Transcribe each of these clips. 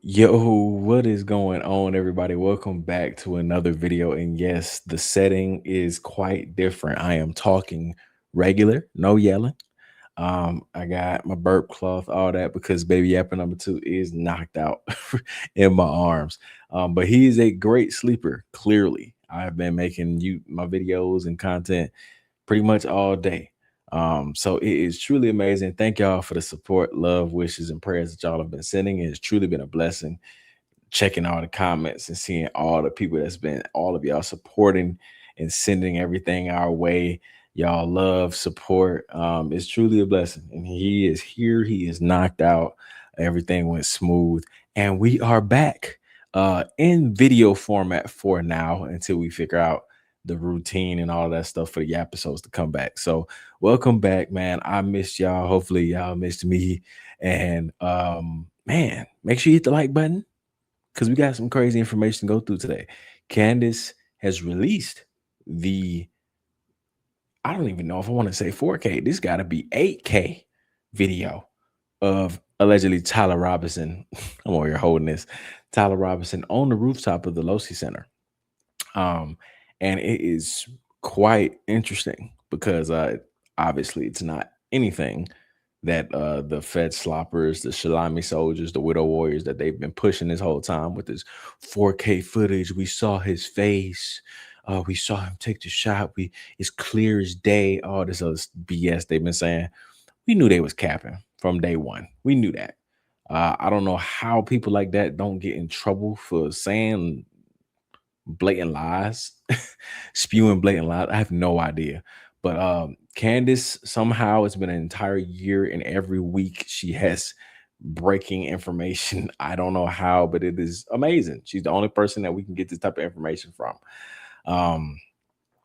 Yo, what is going on, everybody? Welcome back to another video. And yes, the setting is quite different. I am talking regular, no yelling. I got my burp cloth, all that, because baby yapper number two is knocked out in my arms. But he is a great sleeper. Clearly, I've been making you my videos and content pretty much all day. So it is truly amazing. Thank y'all for the support, love, wishes, and prayers that y'all have been sending. It has truly been a blessing checking all the comments and seeing all the people that's been all of y'all supporting and sending everything our way. Y'all love support. It's truly a blessing. And he is here. He is knocked out. Everything went smooth. And we are back in video format for now until we figure out the routine and all that stuff for the episodes to come back. So welcome back, man. I missed y'all. Hopefully y'all missed me. And man, make sure you hit the like button because we got some crazy information to go through today. Candace has released the, I don't even know if I want to say 4K. This got to be 8K video of allegedly Tyler Robinson. I'm over here holding this. Tyler Robinson on the rooftop of the Losi Center. Um, and it is quite interesting because obviously it's not anything that the Fed sloppers, the Shalami soldiers, the Widow Warriors that they've been pushing this whole time with this 4K footage. We saw his face. We saw him take the shot. It's clear as day. All this other BS they've been saying. We knew they was capping from day one. We knew that. I don't know how people like that don't get in trouble for saying blatant lies, spewing blatant lies. I have no idea. But Candace, somehow it's been an entire year and every week she has breaking information. I don't know how, but it is amazing. She's the only person that we can get this type of information from. Um,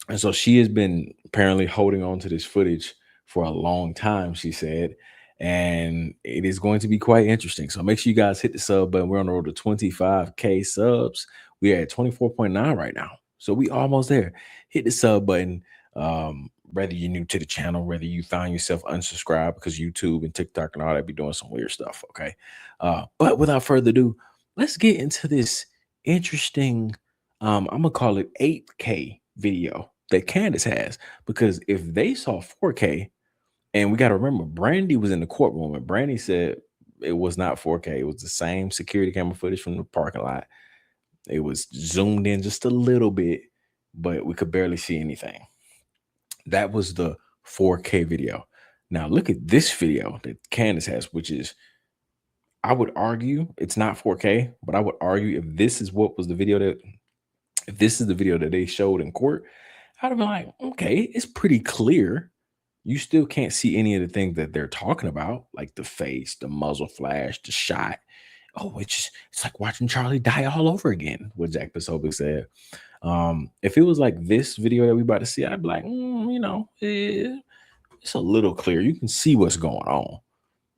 and so she has been apparently holding on to this footage for a long time, she said. And it is going to be quite interesting. So make sure you guys hit the sub button. We're on the road to 25K subs. We are at 24.9 right now. So we almost there. Hit the sub button. Whether you're new to the channel, whether you found yourself unsubscribed because YouTube and TikTok and all that be doing some weird stuff. Okay. But without further ado, let's get into this interesting, I'm gonna call it 8K video that Candace has. Because if they saw 4K, and we got to remember, Brandy was in the courtroom, and Brandy said it was not 4K. It was the same security camera footage from the parking lot. It was zoomed in just a little bit, but we could barely see anything. That was the 4K video. Now look at this video that Candace has, which is, I would argue it's not 4K, but I would argue if this is what was the video that, if this is the video that they showed in court, I'd have been like, okay, it's pretty clear. You still can't see any of the things that they're talking about, like the face, the muzzle flash, the shot. Oh, it's like watching Charlie die all over again, what Jack Posobiec said. If it was like this video that we about to see, I'd be like, it's a little clear. You can see what's going on.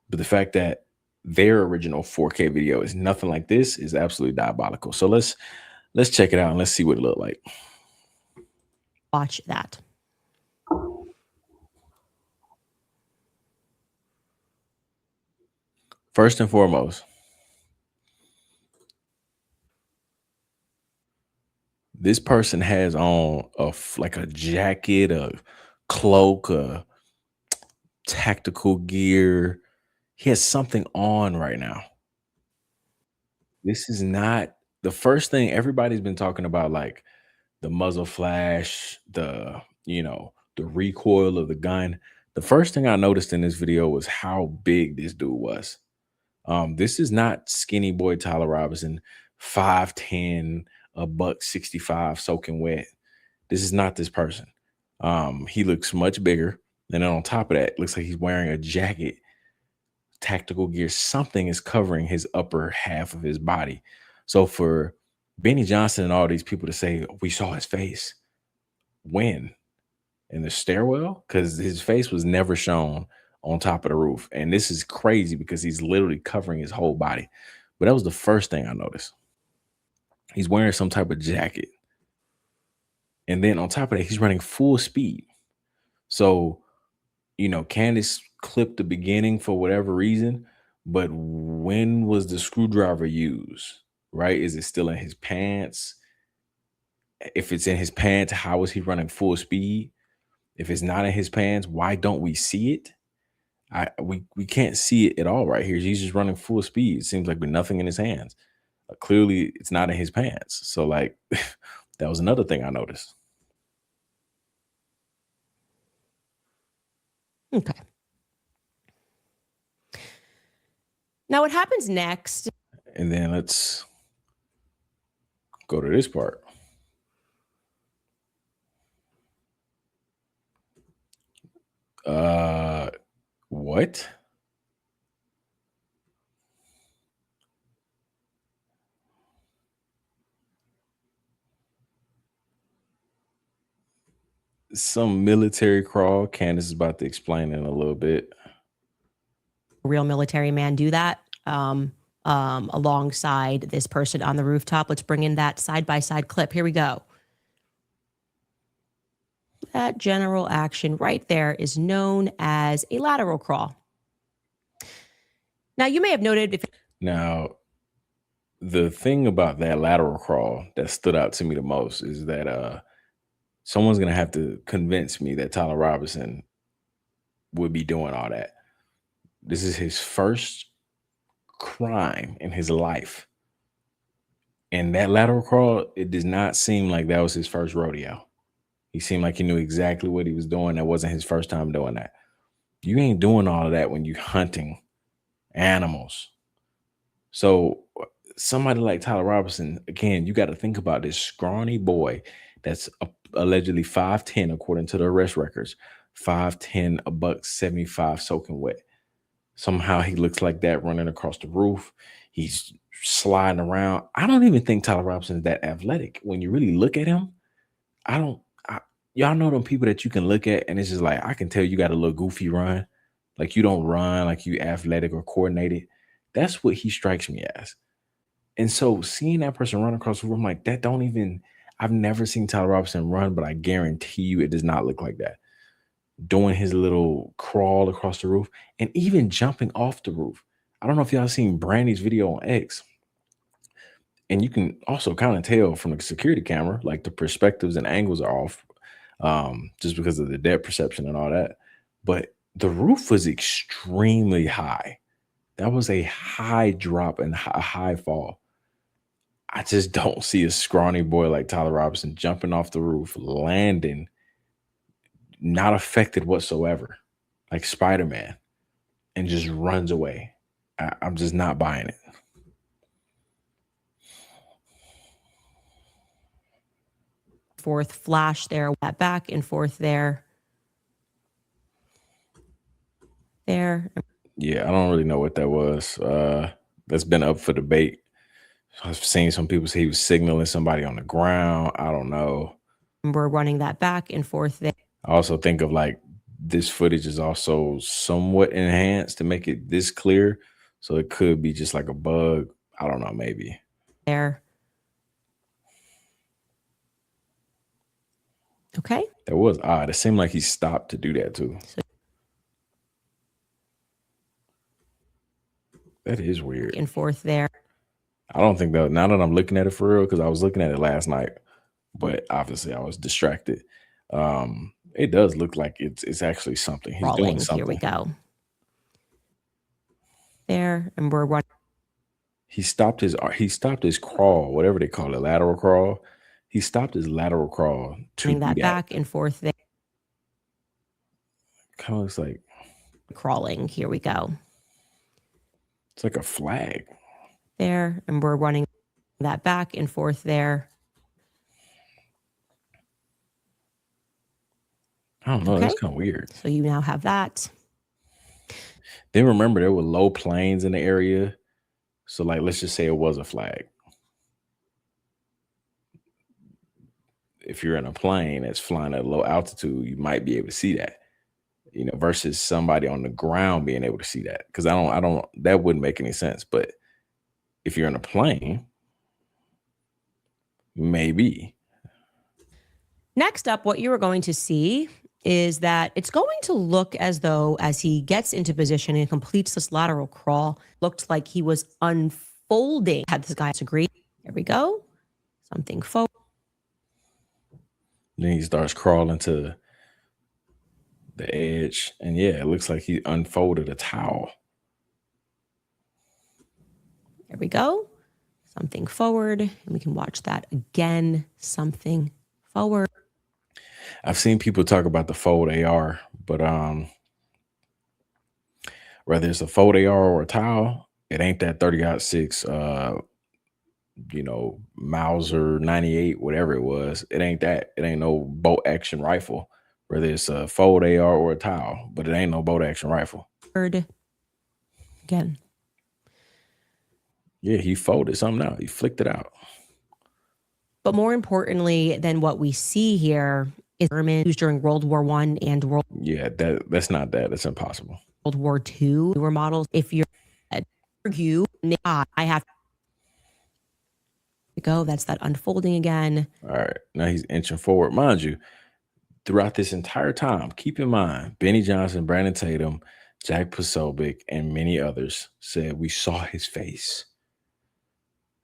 But the fact that their original 4K video is nothing like this is absolutely diabolical. So let's check it out and let's see what it looked like. Watch that. First and foremost, this person has on like a jacket, a cloak, a tactical gear. He has something on right now. This is not the first thing everybody's been talking about, like the muzzle flash, the recoil of the gun. The first thing I noticed in this video was how big this dude was. This is not skinny boy Tyler Robinson, 5'10, a buck 65, soaking wet. This is not this person. He looks much bigger. And then on top of that, looks like he's wearing a jacket, tactical gear. Something is covering his upper half of his body. So for Benny Johnson and all these people to say, we saw his face, when? In the stairwell? Because his face was never shown on top of the roof. And this is crazy because he's literally covering his whole body. But that was the first thing I noticed. He's wearing some type of jacket. And then on top of that, he's running full speed. So, Candace clipped the beginning for whatever reason, but when was the screwdriver used? Right? Is it still in his pants? If it's in his pants, how is he running full speed? If it's not in his pants, why don't we see it? We can't see it at all right here. He's just running full speed. It seems like with nothing in his hands. Clearly, it's not in his pants. So, like, that was another thing I noticed. Okay. Now, what happens next? And then let's go to this part. What? Some military crawl. Candace is about to explain in a little bit. Real military man do that alongside this person on the rooftop. Let's bring in that side-by-side clip. Here we go. That general action right there is known as a lateral crawl. Now, you may have noted if Now, the thing about that lateral crawl that stood out to me the most is that someone's gonna have to convince me that Tyler Robinson would be doing all that. This is his first crime in his life. And that lateral crawl, it does not seem like that was his first rodeo. He seemed like he knew exactly what he was doing. That wasn't his first time doing that. You ain't doing all of that when you're hunting animals. So somebody like Tyler Robinson, again, you got to think about this scrawny boy that's allegedly 5'10", according to the arrest records, 5'10", a buck 75, soaking wet. Somehow he looks like that running across the roof. He's sliding around. I don't even think Tyler Robinson is that athletic. When you really look at him, I don't. Y'all know them people that you can look at and it's just like I can tell you got a little goofy run, like you don't run like you athletic or coordinated. That's what he strikes me as. And so seeing that person run across the room like that don't even. I've never seen Tyler Robinson run, but I guarantee you it does not look like that. Doing his little crawl across the roof and even jumping off the roof. I don't know if y'all seen Brandy's video on X, and you can also kind of tell from the security camera, like the perspectives and angles are off, just because of the depth perception and all that. But the roof was extremely high. That was a high drop and a high fall. I just don't see a scrawny boy like Tyler Robinson jumping off the roof, landing, not affected whatsoever, like Spider-Man, and just runs away. I'm just not buying it. forth flash there, that back and forth there. There. Yeah, I don't really know what that was. That's been up for debate. I've seen some people say he was signaling somebody on the ground. I don't know. We're running that back and forth there. I also think of like this footage is also somewhat enhanced to make it this clear. So it could be just like a bug. I don't know, maybe. There. Okay. That was odd. It seemed like he stopped to do that too. That is weird. And forth there. I don't think that now that I'm looking at it for real, because I was looking at it last night, but obviously I was distracted. It does look like it's actually something. He's doing something. Here we go. There, and we're running. He stopped his crawl, whatever they call it, lateral crawl. He stopped his lateral crawl to do that back and forth there. Kind of looks like crawling. Here we go. It's like a flag. There, and we're running that back and forth there. I don't know. Okay. That's kind of weird. So you now have that. Then remember there were low planes in the area. So like, let's just say it was a flag. If you're in a plane that's flying at low altitude, you might be able to see that, you know, versus somebody on the ground being able to see that. Cause that wouldn't make any sense. But if you're in a plane, maybe. Next up, what you are going to see is that it's going to look as though as he gets into position and completes this lateral crawl, looked like he was unfolding. Had this guy disagree? Here we go. Something forward. Then he starts crawling to the edge, and yeah, it looks like he unfolded a towel. There we go. Something forward, and we can watch that again. Something forward. I've seen people talk about the fold AR, but whether it's a fold AR or a towel, it ain't that 30-06 Mauser 98, whatever it was. It ain't that. It ain't no bolt action rifle, whether it's a fold AR or a towel, but it ain't no bolt action rifle. Again. Yeah, he folded something out. He flicked it out. But more importantly than what we see here is German used during World War I and World that's not that. That's impossible. War II were models. If you're argue, I have to go. That's that unfolding again. All right, now he's inching forward. Mind you, throughout this entire time, keep in mind, Benny Johnson, Brandon Tatum, Jack Posobiec, and many others said we saw his face.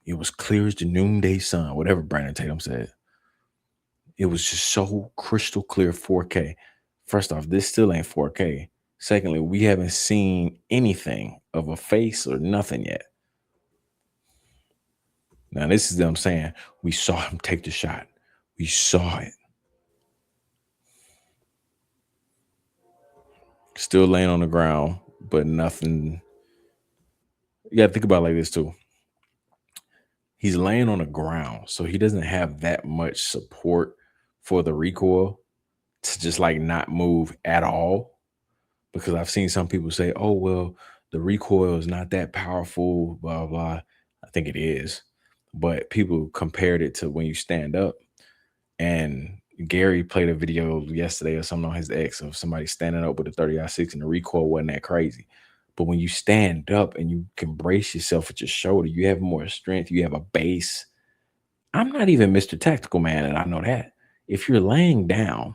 It was clear as the noonday sun, whatever Brandon Tatum said. It was just so crystal clear 4K. First off, this still ain't 4K. Secondly, we haven't seen anything of a face or nothing yet. Now, this is them saying, we saw him take the shot. We saw it. Still laying on the ground, but nothing. You got to think about it like this, too. He's laying on the ground, so he doesn't have that much support for the recoil to just like not move at all. Because I've seen some people say, oh, well, the recoil is not that powerful, blah, blah. I think it is. But people compared it to when you stand up. And Gary played a video yesterday or something on his X of somebody standing up with a 30-06 and the recoil wasn't that crazy. But when you stand up and you can brace yourself at your shoulder, you have more strength, you have a base. I'm not even Mr. Tactical Man, and I know that. If you're laying down,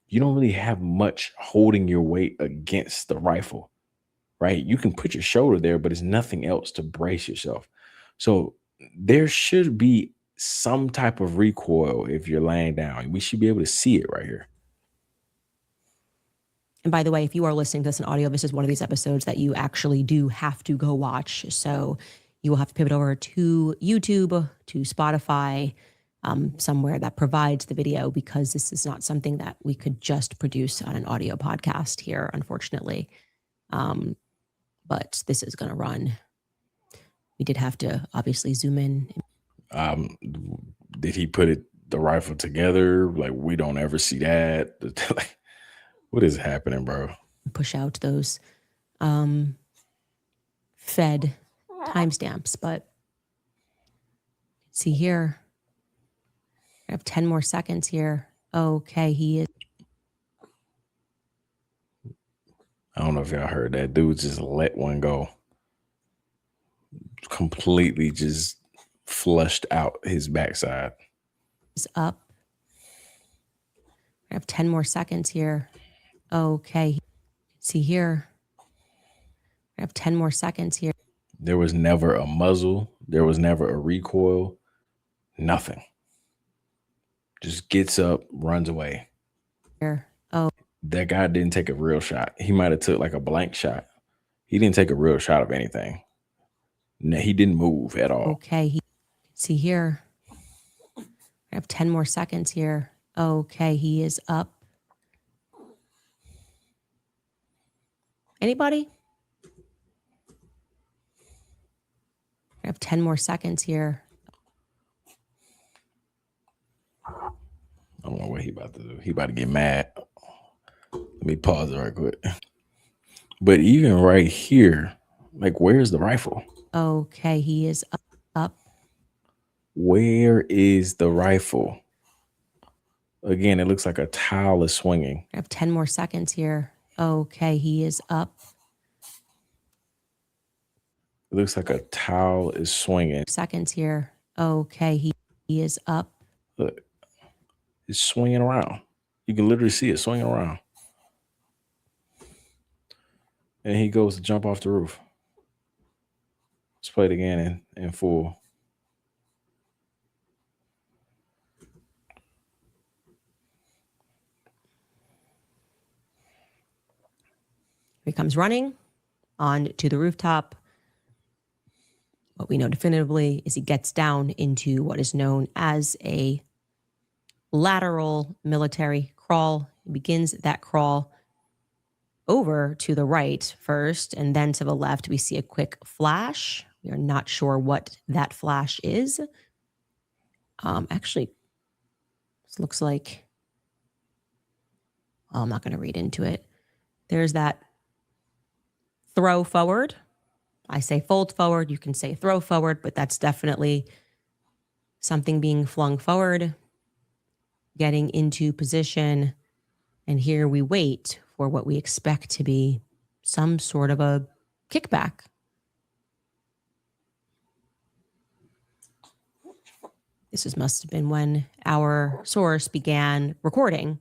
you don't really have much holding your weight against the rifle, right? You can put your shoulder there, but it's nothing else to brace yourself. So there should be some type of recoil if you're laying down. We should be able to see it right here. And by the way, if you are listening to this in audio, this is one of these episodes that you actually do have to go watch. So you will have to pivot over to YouTube, to Spotify, somewhere that provides the video, because this is not something that we could just produce on an audio podcast here, unfortunately. But this is going to run. We did have to obviously zoom in. Did he put the rifle together? Like, we don't ever see that. Like, what is happening, bro? Push out those fed timestamps, but see here, I have 10 more seconds here. Okay, he is. I don't know if y'all heard that. Dude just let one go. Completely just flushed out his backside. Is up. I have 10 more seconds here. Okay, see here, I have 10 more seconds here. There was never a muzzle. There was never a recoil. Nothing. Just gets up, runs away. Here. Oh, that guy didn't take a real shot. He might have took like a blank shot. He didn't take a real shot of anything. No, he didn't move at all. Okay, see here, I have 10 more seconds here. Okay, he is up. Anybody? I have 10 more seconds here. I don't know what he about to do. He about to get mad. Let me pause it right quick. But even right here, like, where's the rifle? Okay, he is up. Where is the rifle? Again, it looks like a towel is swinging. I have 10 more seconds here. Okay, he is up. It looks like a towel is swinging. Seconds here. Okay, he is up. Look, it's swinging around. You can literally see it swinging around. And he goes to jump off the roof. Let's play it again in full. He comes running on to the rooftop. What we know definitively is he gets down into what is known as a lateral military crawl. He begins that crawl over to the right first, and then to the left, we see a quick flash. We are not sure what that flash is. Actually, this looks like, I'm not going to read into it. There's that throw forward. I say fold forward. You can say throw forward, but that's definitely something being flung forward, getting into position. And here we wait for what we expect to be some sort of a kickback. This must have been when our source began recording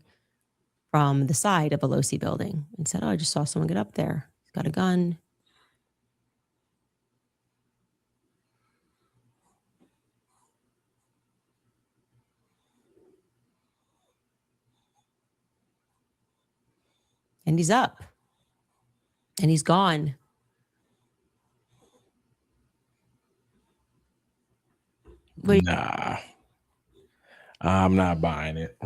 from the side of a Losi building and said, oh, I just saw someone get up there. He's got a gun. And he's up. And he's gone. Nah, I'm not buying it.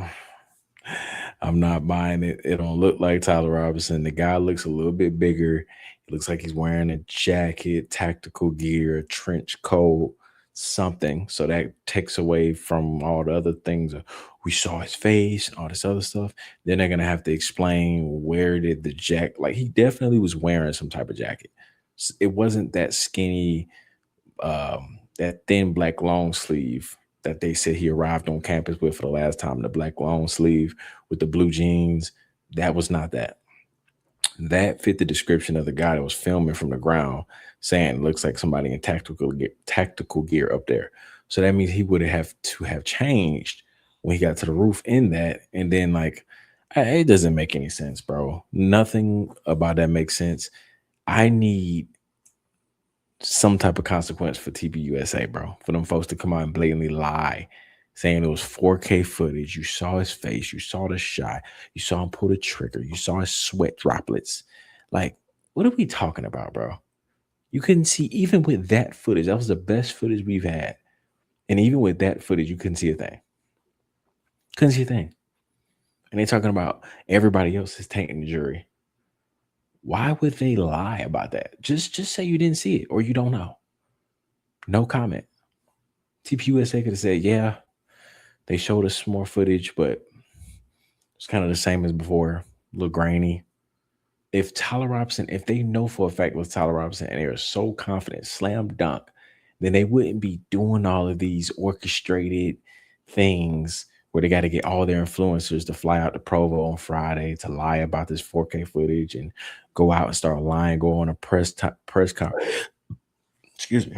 I'm not buying it. It don't look like Tyler Robinson. The guy looks a little bit bigger. He looks like he's wearing a jacket, tactical gear, a trench coat, something. So that takes away from all the other things. We saw his face and all this other stuff. Then they're gonna have to explain where did the jacket. Like he definitely was wearing some type of jacket. It wasn't that skinny, that thin black long sleeve that they said he arrived on campus with for the last time, the black long sleeve with the blue jeans. That was not that. That fit the description of the guy that was filming from the ground, saying it looks like somebody in tactical gear up there. So that means he would have to have changed when he got to the roof in that. And then like it doesn't make any sense, bro. Nothing about that makes sense. I need some type of consequence for TPUSA, bro. For them folks to come out and blatantly lie, saying it was 4K footage. You saw his face, you saw the shot, you saw him pull the trigger, you saw his sweat droplets. Like, what are we talking about, bro? You couldn't see, even with that footage, that was the best footage we've had. And even with that footage, you couldn't see a thing. Couldn't see a thing. And they're talking about everybody else is tainting the jury. Why would they lie about that? Just say you didn't see it or you don't know. No comment. TPUSA could have said, yeah, they showed us more footage, but it's kind of the same as before, a little grainy. If Tyler Robinson, if they know for a fact it was Tyler Robinson and they're so confident, slam dunk, then they wouldn't be doing all of these orchestrated things where they got to get all their influencers to fly out to Provo on Friday to lie about this 4K footage and go out and start lying, go on a press conference. Excuse me.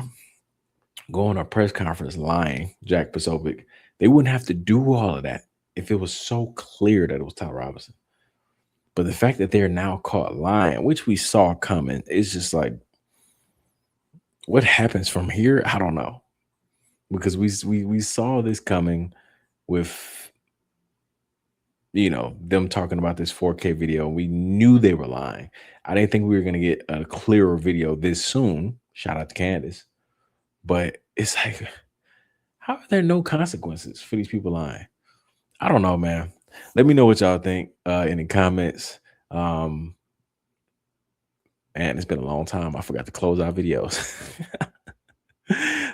Go on a press conference lying, Jack Posobiec. They wouldn't have to do all of that if it was so clear that it was Tyler Robinson. But the fact that they're now caught lying, which we saw coming, is just like, what happens from here? I don't know. Because we saw this coming with, you know, them talking about this 4K video. We knew they were lying. I didn't think we were going to get a clearer video this soon. Shout out to Candace. But it's like, how are there no consequences for these people lying? I don't know, man. Let me know what y'all think in the comments. And it's been a long time. I forgot to close our videos.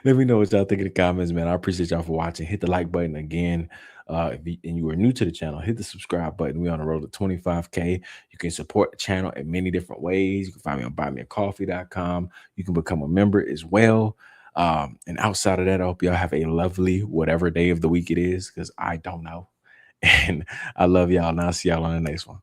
Let me know what y'all think in the comments, man. I appreciate y'all for watching. Hit the like button again. And you are new to the channel, hit the subscribe button. We're on the road to 25K. You can support the channel in many different ways. You can find me on buymeacoffee.com. You can become a member as well. And outside of that, I hope y'all have a lovely whatever day of the week it is, because I don't know. And I love y'all, and I'll see y'all on the next one.